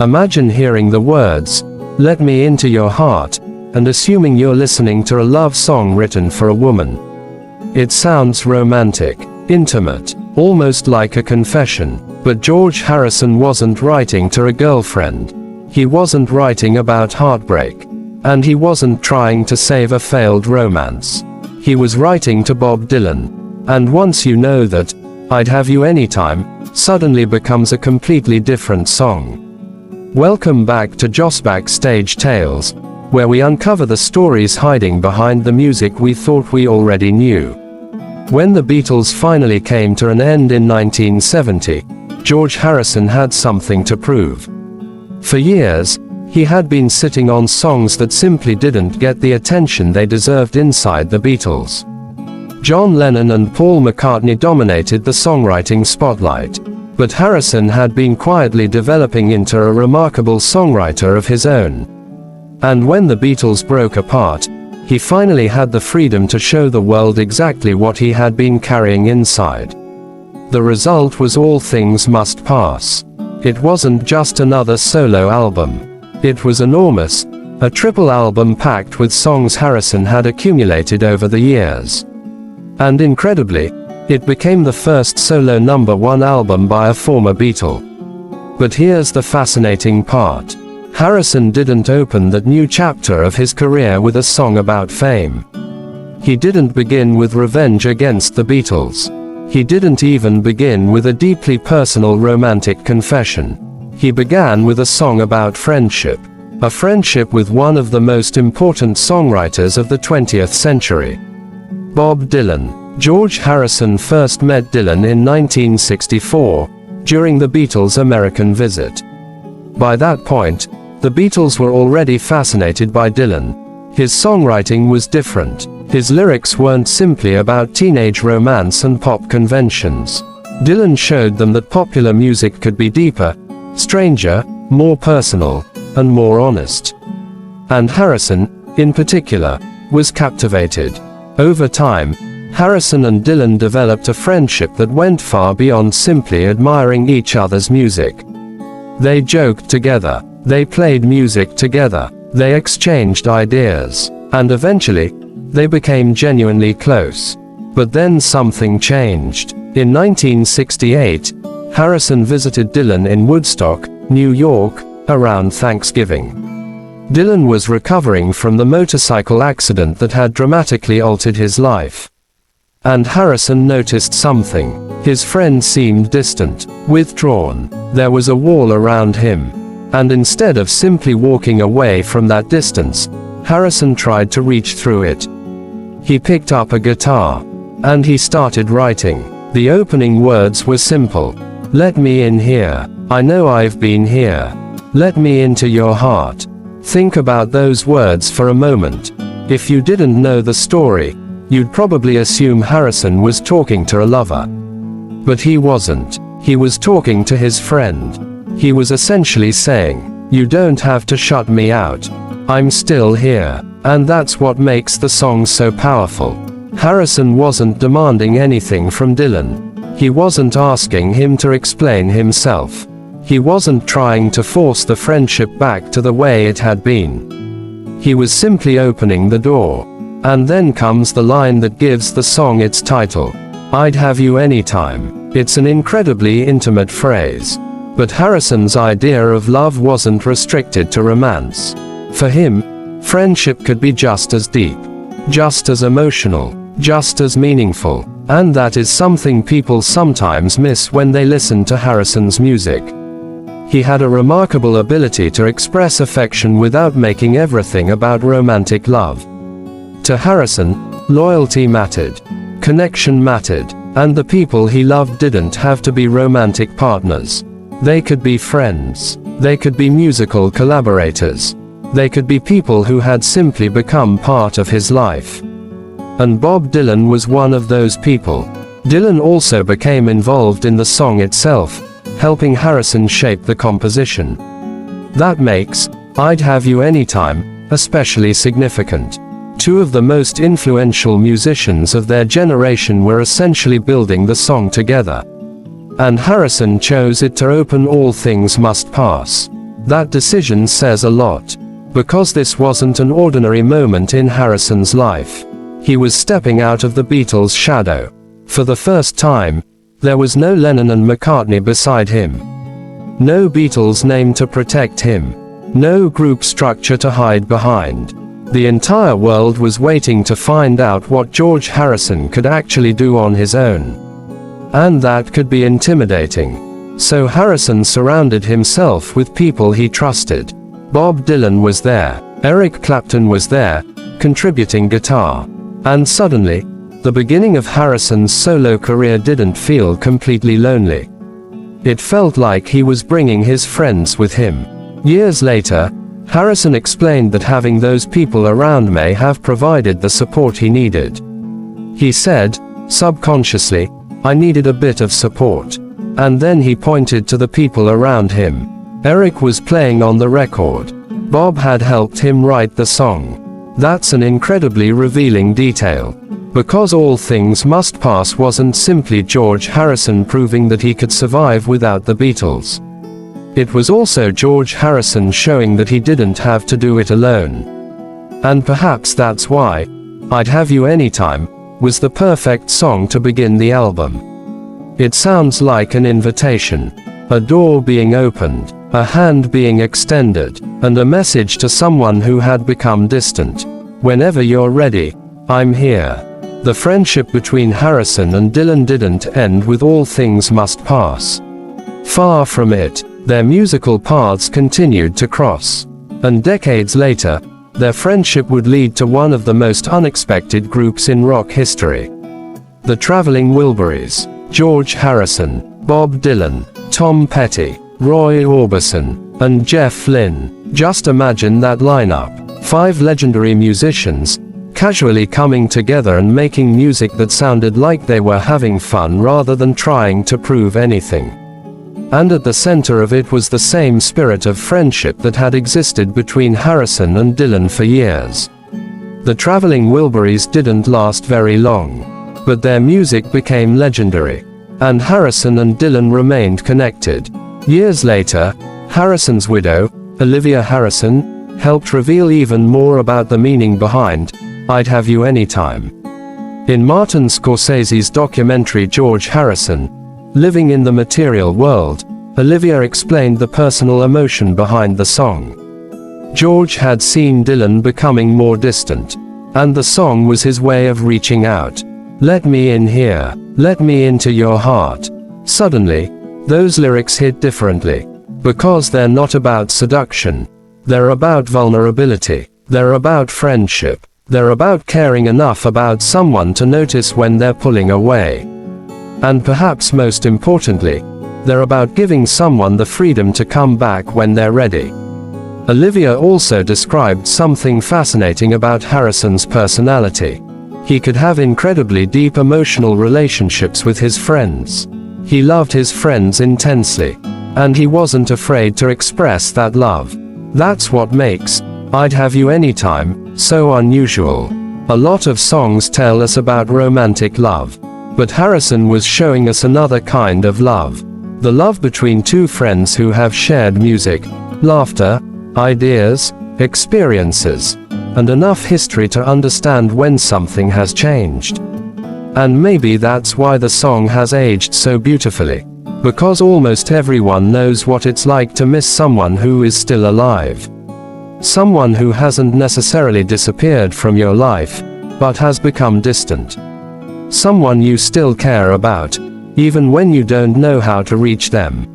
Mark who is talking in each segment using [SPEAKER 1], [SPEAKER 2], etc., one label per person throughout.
[SPEAKER 1] Imagine hearing the words, "Let me into your heart," and assuming you're listening to a love song written for a woman. It sounds romantic, intimate, almost like a confession, but George Harrison wasn't writing to a girlfriend. He wasn't writing about heartbreak. And he wasn't trying to save a failed romance. He was writing to Bob Dylan. And once you know that, "I'd Have You Anytime" suddenly becomes a completely different song. Welcome back to Joss Backstage Tales, where we uncover the stories hiding behind the music we thought we already knew. When the Beatles finally came to an end in 1970, George Harrison had something to prove. For years, he had been sitting on songs that simply didn't get the attention they deserved inside the Beatles. John Lennon and Paul McCartney dominated the songwriting spotlight, but Harrison had been quietly developing into a remarkable songwriter of his own. And when the Beatles broke apart, he finally had the freedom to show the world exactly what he had been carrying inside. The result was All Things Must Pass. It wasn't just another solo album. It was enormous, a triple album packed with songs Harrison had accumulated over the years. And incredibly, it became the first solo #1 album by a former Beatle. But here's the fascinating part. Harrison didn't open that new chapter of his career with a song about fame. He didn't begin with revenge against the Beatles. He didn't even begin with a deeply personal romantic confession. He began with a song about friendship. A friendship with one of the most important songwriters of the 20th century. Bob Dylan. George Harrison first met Dylan in 1964, during the Beatles' American visit. By that point, the Beatles were already fascinated by Dylan. His songwriting was different. His lyrics weren't simply about teenage romance and pop conventions. Dylan showed them that popular music could be deeper, stranger, more personal, and more honest. And Harrison, in particular, was captivated. Over time, Harrison and Dylan developed a friendship that went far beyond simply admiring each other's music. They joked together, they played music together, they exchanged ideas, and eventually, they became genuinely close. But then something changed. In 1968, Harrison visited Dylan in Woodstock, New York, around Thanksgiving. Dylan was recovering from the motorcycle accident that had dramatically altered his life. And Harrison noticed something. His friend seemed distant, withdrawn. There was a wall around him. And instead of simply walking away from that distance, Harrison tried to reach through it. He picked up a guitar. And he started writing. The opening words were simple. "Let me in here. I know I've been here. Let me into your heart." Think about those words for a moment. If you didn't know the story, you'd probably assume Harrison was talking to a lover. But he wasn't. He was talking to his friend. He was essentially saying, "You don't have to shut me out. I'm still here." And that's what makes the song so powerful. Harrison wasn't demanding anything from Dylan. He wasn't asking him to explain himself. He wasn't trying to force the friendship back to the way it had been. He was simply opening the door. And then comes the line that gives the song its title. "I'd have you anytime." It's an incredibly intimate phrase. But Harrison's idea of love wasn't restricted to romance. For him, friendship could be just as deep, just as emotional, just as meaningful. And that is something people sometimes miss when they listen to Harrison's music. He had a remarkable ability to express affection without making everything about romantic love. To Harrison, loyalty mattered, connection mattered, and the people he loved didn't have to be romantic partners. They could be friends. They could be musical collaborators. They could be people who had simply become part of his life. And Bob Dylan was one of those people. Dylan also became involved in the song itself, helping Harrison shape the composition. That makes "I'd Have You Anytime" especially significant. Two of the most influential musicians of their generation were essentially building the song together. And Harrison chose it to open All Things Must Pass. That decision says a lot. Because this wasn't an ordinary moment in Harrison's life. He was stepping out of the Beatles' shadow. For the first time, there was no Lennon and McCartney beside him. No Beatles name to protect him. No group structure to hide behind. The entire world was waiting to find out what George Harrison could actually do on his own. And that could be intimidating. So Harrison surrounded himself with people he trusted. Bob Dylan was there. Eric Clapton was there, contributing guitar. And suddenly, the beginning of Harrison's solo career didn't feel completely lonely. It felt like he was bringing his friends with him. Years later, Harrison explained that having those people around may have provided the support he needed. He said, subconsciously, I needed a bit of support. And then he pointed to the people around him. Eric was playing on the record. Bob had helped him write the song. That's an incredibly revealing detail. Because All Things Must Pass wasn't simply George Harrison proving that he could survive without the Beatles. It was also George Harrison showing that he didn't have to do it alone. And perhaps that's why I'd Have You Anytime was the perfect song to begin the album. It sounds like an invitation, a door being opened, a hand being extended, and a message to someone who had become distant. Whenever you're ready, I'm here. The friendship between Harrison and Dylan didn't end with All Things Must Pass. Far from it, their musical paths continued to cross. And decades later, their friendship would lead to one of the most unexpected groups in rock history. The Traveling Wilburys. George Harrison, Bob Dylan, Tom Petty, Roy Orbison, and Jeff Lynne. Just imagine that lineup. 5 legendary musicians, casually coming together and making music that sounded like they were having fun rather than trying to prove anything. And at the center of it was the same spirit of friendship that had existed between Harrison and Dylan for years. The Traveling Wilburys didn't last very long, but their music became legendary, and Harrison and Dylan remained connected. Years later, Harrison's widow, Olivia Harrison, helped reveal even more about the meaning behind I'd Have You Anytime. In Martin Scorsese's documentary George Harrison, Living in the Material World, Olivia explained the personal emotion behind the song. George had seen Dylan becoming more distant, and the song was his way of reaching out. Let me in here, let me into your heart. Suddenly, those lyrics hit differently. Because they're not about seduction. They're about vulnerability. They're about friendship. They're about caring enough about someone to notice when they're pulling away. And perhaps most importantly, they're about giving someone the freedom to come back when they're ready. Olivia also described something fascinating about Harrison's personality. He could have incredibly deep emotional relationships with his friends. He loved his friends intensely. And he wasn't afraid to express that love. That's what makes I'd Have You Anytime so unusual. A lot of songs tell us about romantic love. But Harrison was showing us another kind of love. The love between two friends who have shared music, laughter, ideas, experiences, and enough history to understand when something has changed. And maybe that's why the song has aged so beautifully. Because almost everyone knows what it's like to miss someone who is still alive. Someone who hasn't necessarily disappeared from your life, but has become distant. Someone you still care about, even when you don't know how to reach them.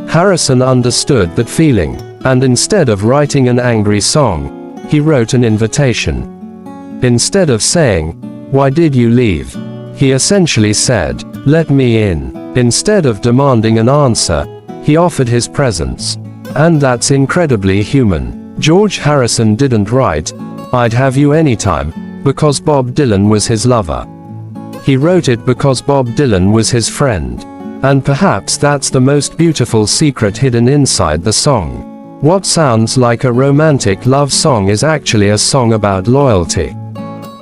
[SPEAKER 1] Harrison understood that feeling, and instead of writing an angry song, he wrote an invitation. Instead of saying, "Why did you leave?" he essentially said, "Let me in." Instead of demanding an answer, he offered his presence. And that's incredibly human. George Harrison didn't write I'd Have You Anytime because Bob Dylan was his lover. He wrote it because Bob Dylan was his friend. And perhaps that's the most beautiful secret hidden inside the song. What sounds like a romantic love song is actually a song about loyalty.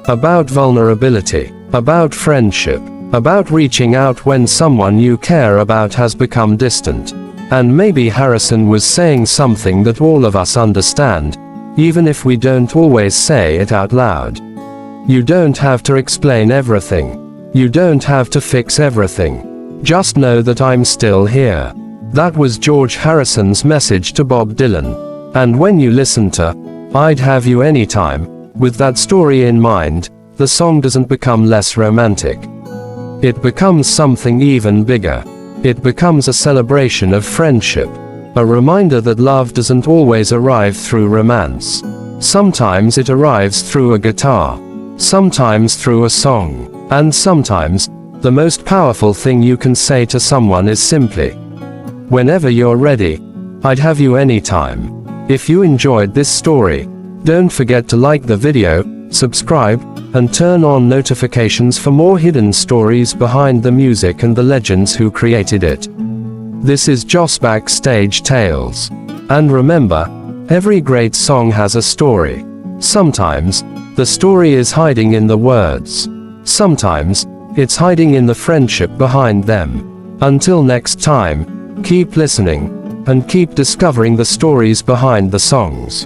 [SPEAKER 1] About vulnerability. About friendship. About reaching out when someone you care about has become distant. And maybe Harrison was saying something that all of us understand, even if we don't always say it out loud. You don't have to explain everything. You don't have to fix everything. Just know that I'm still here. That was George Harrison's message to Bob Dylan. And when you listen to I'd Have You Anytime, with that story in mind, the song doesn't become less romantic. It becomes something even bigger. It becomes a celebration of friendship. A reminder that love doesn't always arrive through romance. Sometimes it arrives through a guitar. Sometimes through a song. And sometimes, the most powerful thing you can say to someone is simply, whenever you're ready, I'd have you anytime. If you enjoyed this story, don't forget to like the video, subscribe, and turn on notifications for more hidden stories behind the music and the legends who created it. This is Joss Backstage Tales. And remember, every great song has a story. Sometimes, the story is hiding in the words. Sometimes, it's hiding in the friendship behind them. Until next time, keep listening, and keep discovering the stories behind the songs.